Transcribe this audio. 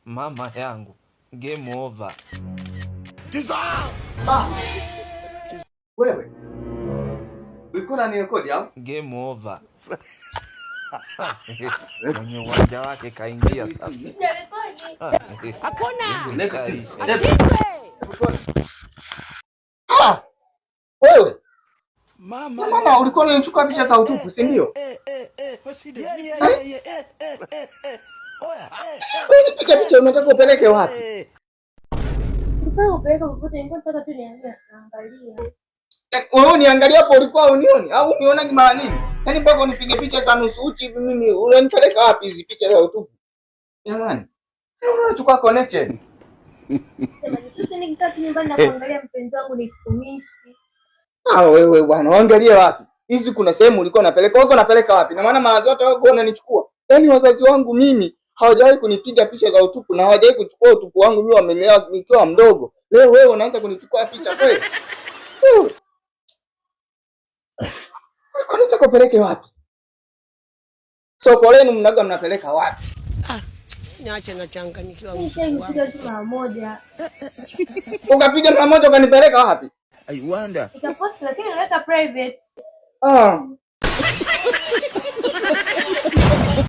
Mama yangu. Game over. Wewe. Ulikuwa unanirekodi au? Game over. Mwenye uwanja wake kaingia sasa. Hakuna. Wewe. Mama ulikuwa unachukua picha za utupu, si ndio? Unipiga picha unataka upeleke wapi? Sipao upeleka popote, nataka tu niangalia. Wewe uniangalia hapo ulikuwa unioni au unionaje mara nini? Yaani mpaka unipige picha za nusu uchi hivi mimi unanipeleka wapi hizi picha za utupu? Jamani. Unachukua connection. Sasa nikikaa tu nyumbani na kuangalia mpenzi wangu nikumisi. Wewe bwana, angalie wapi? Hizi kuna sehemu ulikuwa unapeleka, wako unapeleka wapi? Na maana mara zote wako unanichukua. Yaani wazazi wangu mimi hawajawahi kunipiga picha za utupu na hawajawahi kuchukua utupu wangu mimi wamenilea nikiwa mdogo. Leo wewe unaanza kunichukua picha kweli? Ulikuwa unataka kupeleke wapi? Soko lenu mnapeleka wapi? Niache nachanganyikiwa. Nishapiga tu mara moja. Ukapiga mara moja ukanipeleka wapi? I wonder. Nikapost lakini unaweka private.